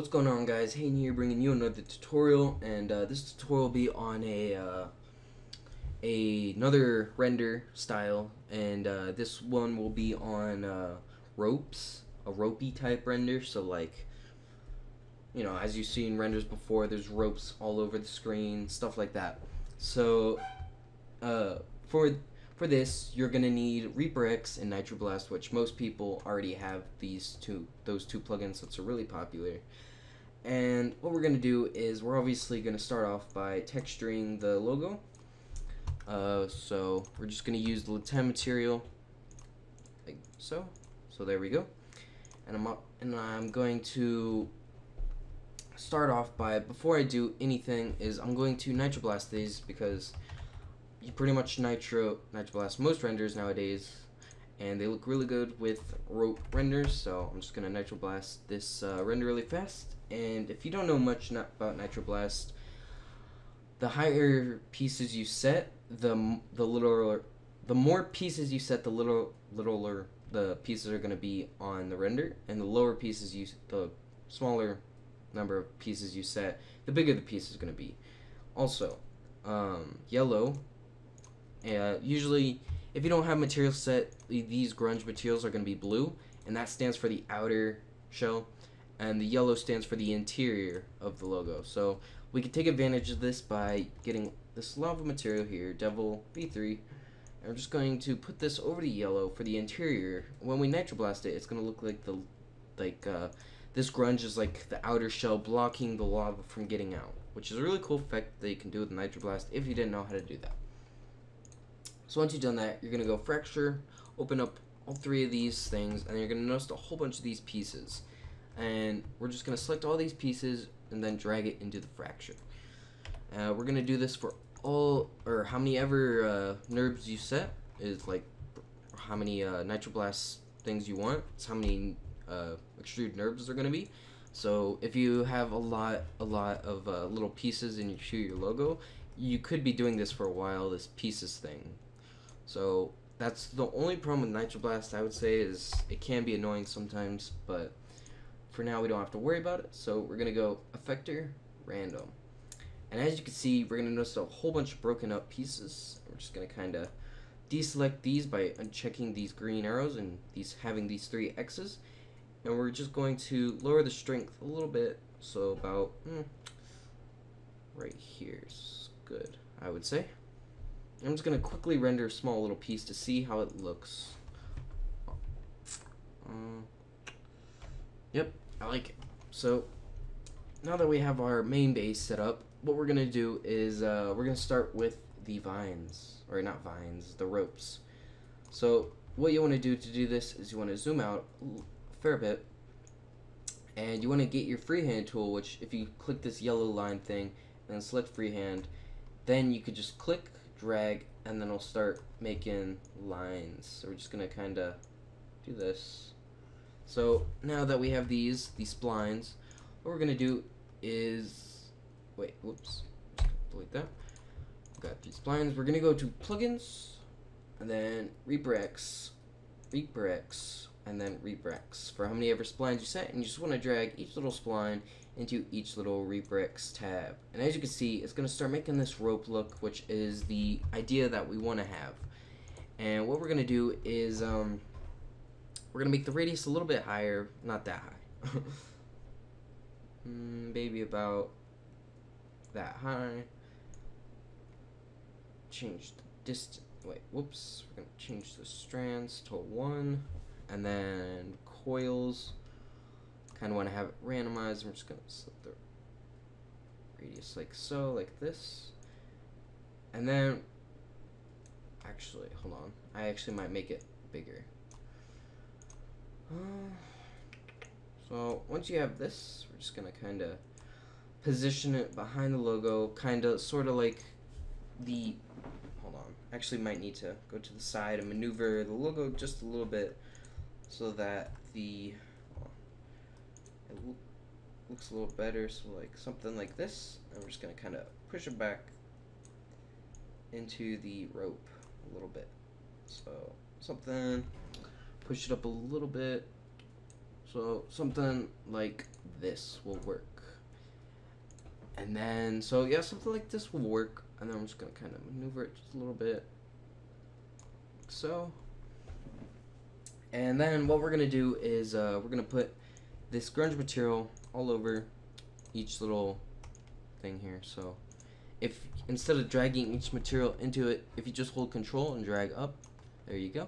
What's going on, guys? Hayden here, bringing you another tutorial, and this tutorial will be on another render style, and this one will be on ropes, a ropey type render. So, like, you know, as you've seen renders before, there's ropes all over the screen, stuff like that. So, for this, you're gonna need Reaper X and Nitro Blast, which most people already have those two plugins, so it's really popular. And what we're gonna do is we're obviously gonna start off by texturing the logo. So we're just gonna use the Latent material, like so. So there we go. And I'm going to start off by, before I do anything, I'm going to Nitro Blast these, because you pretty much Nitro Blast most renders nowadays, and they look really good with rope renders. So I'm just gonna Nitro Blast this render really fast. And if you don't know much about Nitro Blast, the higher pieces you set, the more pieces you set, the littler the pieces are gonna be on the render, and the smaller number of pieces you set, the bigger the piece is gonna be. Also, yellow. Usually, if you don't have material set, these grunge materials are going to be blue, and that stands for the outer shell, and the yellow stands for the interior of the logo. So we can take advantage of this by getting this lava material here, Devil V3, and we're just going to put this over the yellow for the interior. When we Nitro Blast it, it's going to look like this grunge is like the outer shell blocking the lava from getting out, which is a really cool effect that you can do with Nitro Blast if you didn't know how to do that. So once you've done that, you're going to go fracture, open up all three of these things, and you're going to notice a whole bunch of these pieces. And we're just going to select all these pieces and then drag it into the fracture. We're going to do this for how many ever NURBs you set, is like how many Nitro Blast things you want. It's how many extrude NURBs are going to be. So if you have a lot of little pieces in your logo, you could be doing this for a while, this pieces thing. So that's the only problem with Nitro Blast, I would say, is it can be annoying sometimes, but for now we don't have to worry about it. So we're gonna go Effector, Random, and as you can see, we're gonna notice a whole bunch of broken up pieces. We're just gonna kind of deselect these by unchecking these green arrows and having these 3 X's, and we're just going to lower the strength a little bit, so about right here is good, I would say. I'm just going to quickly render a small little piece to see how it looks. Yep, I like it. So now that we have our main base set up, what we're going to do is we're going to start with the vines, or not vines, the ropes. So what you want to do this is you want to zoom out a fair bit, and you want to get your freehand tool, which if you click this yellow line thing and then select freehand, then you could just click, drag, and then it'll start making lines. So we're just gonna kind of do this. So now that we have these splines, what we're gonna do is delete that. We've got these splines. We're gonna go to plugins, and then Reaper X, and then Reaper X for how many ever splines you set, and you just want to drag each little spline into each little Reaper X tab. And as you can see, it's going to start making this rope look, which is the idea that we want to have. And what we're going to do is we're going to make the radius a little bit higher, not that high. Maybe about that high. Change the distance. We're going to change the strands to 1. And then coils, kind of want to have it randomized. I'm just going to set the radius like so, like this. And then, actually, hold on. I actually might make it bigger. So once you have this, we're just going to kind of position it behind the logo, kind of, sort of like the, hold on. Actually might need to go to the side and maneuver the logo just a little bit, so that it looks a little better. So like something like this, and we're just gonna kind of push it back into the rope a little bit. So something, push it up a little bit, So something like this will work. And then, so yeah, something like this will work. And then I'm just gonna kind of maneuver it just a little bit, like so. And then what we're gonna do is we're gonna put this grunge material all over each little thing here. So if instead of dragging each material into it, if you just hold control and drag up, there you go.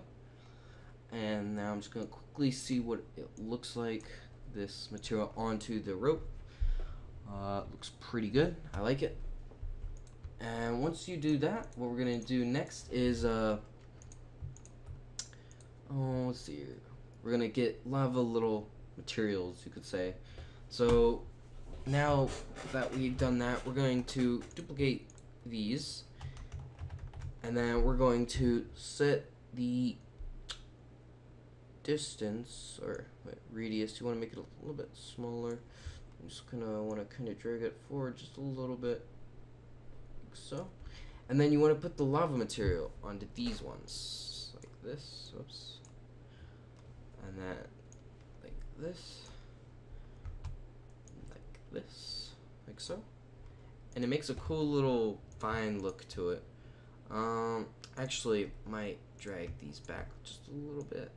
And now I'm just gonna quickly see what it looks like, this material onto the rope. Looks pretty good. I like it. And once you do that, what we're gonna do next is let's see here. We're gonna get lava little materials, you could say. So now that we've done that, we're going to duplicate these, and then we're going to set the distance, or radius. You want to make it a little bit smaller. I'm just gonna want to kind of drag it forward just a little bit, like so. And then you want to put the lava material onto these ones, like this. Oops. And then like this, like so. And it makes a cool little vine look to it. Actually, might drag these back just a little bit.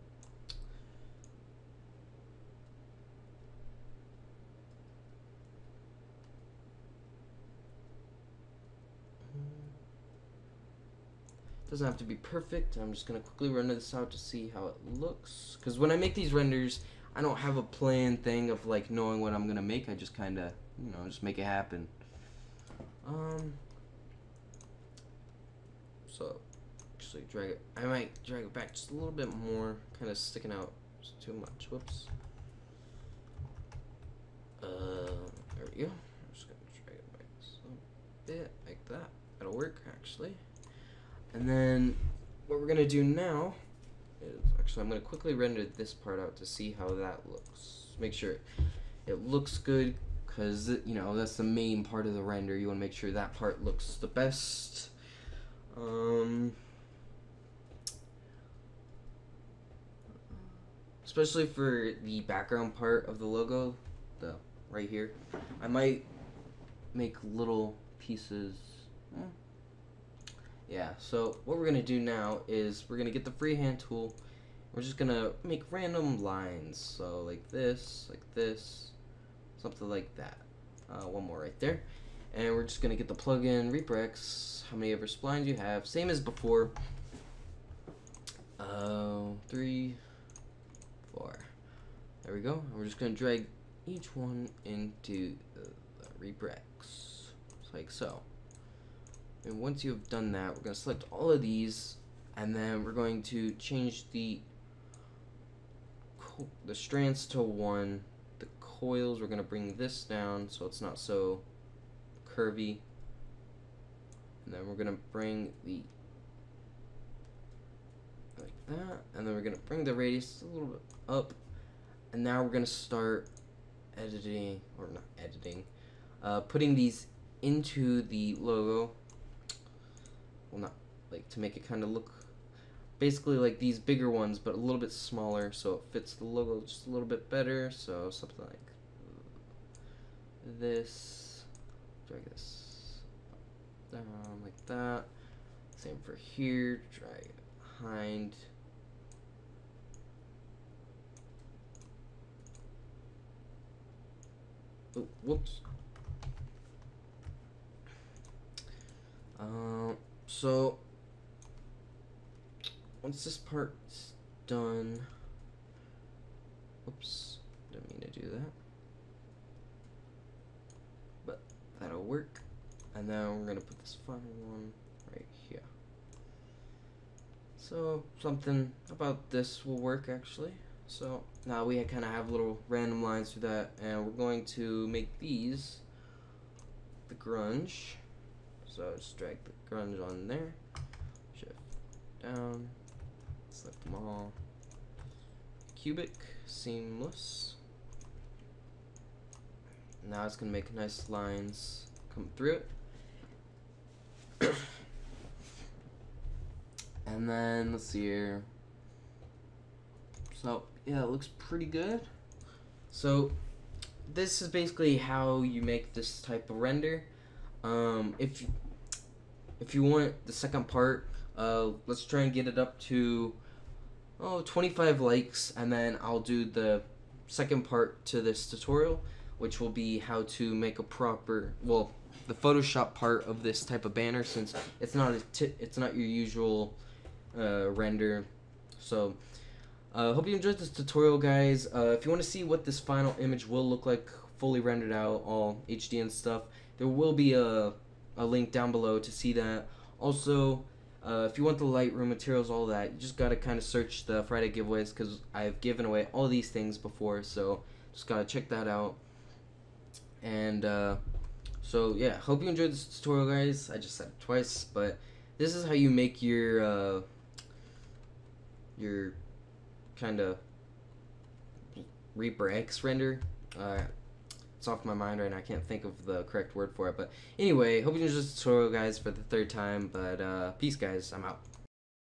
Doesn't have to be perfect. I'm just gonna quickly render this out to see how it looks. Because when I make these renders, I don't have a planned thing of like knowing what I'm gonna make. I just kind of, you know, just make it happen. So actually drag it. I might drag it back just a little bit more. Kind of sticking out just too much. Whoops. There we go. I'm just gonna drag it back just a bit like that. That'll work actually. And then what we're gonna do now is, actually I'm gonna quickly render this part out to see how that looks. Make sure it looks good, because you know that's the main part of the render. You want to make sure that part looks the best. Especially for the background part of the logo, the right here, I might make little pieces. Yeah, so what we're gonna do now is we're gonna get the freehand tool. We're just gonna make random lines, so like this, something like that. One more right there, and we're just gonna get the plugin Reaper X. How many ever splines you have? Same as before. 3, 4. There we go. And we're just gonna drag each one into the Reaper X, just like so. And once you've done that, we're going to select all of these, and then we're going to change the strands to 1. The coils, we're going to bring this down so it's not so curvy. And then we're going to bring the, like that, and then we're going to bring the radius a little bit up. And now we're going to start editing, or not editing, putting these into the logo. Well, not like to make it kind of look basically like these bigger ones, but a little bit smaller, so it fits the logo just a little bit better. So something like this. Drag this down like that. Same for here. Drag it behind. Oh, whoops. So once this part's done, oops, didn't mean to do that, but that'll work. And now we're gonna put this final one right here. So something about this will work actually. So now we kind of have little random lines through that, and we're going to make these the grunge. So just drag the grunge on there, shift down, select them all, cubic, seamless. Now it's gonna make nice lines come through it. And then let's see here. So yeah, it looks pretty good. So this is basically how you make this type of render. If you want the second part, let's try and get it up to 25 likes, and then I'll do the second part to this tutorial, which will be how to make a proper, well, the Photoshop part of this type of banner, since it's not your usual render. So hope you enjoyed this tutorial, guys. If you want to see what this final image will look like fully rendered out, all HD and stuff, there will be a link down below to see that. Also, if you want the Lightroom materials, all that, you just gotta kind of search the Friday giveaways, because I've given away all these things before, so just gotta check that out. And so yeah, hope you enjoyed this tutorial, guys. I just said it twice, but this is how you make your kind of Reaper X render. It's off my mind right now. I can't think of the correct word for it. But anyway, hope you enjoyed this tutorial, guys, for the third time. But peace, guys. I'm out.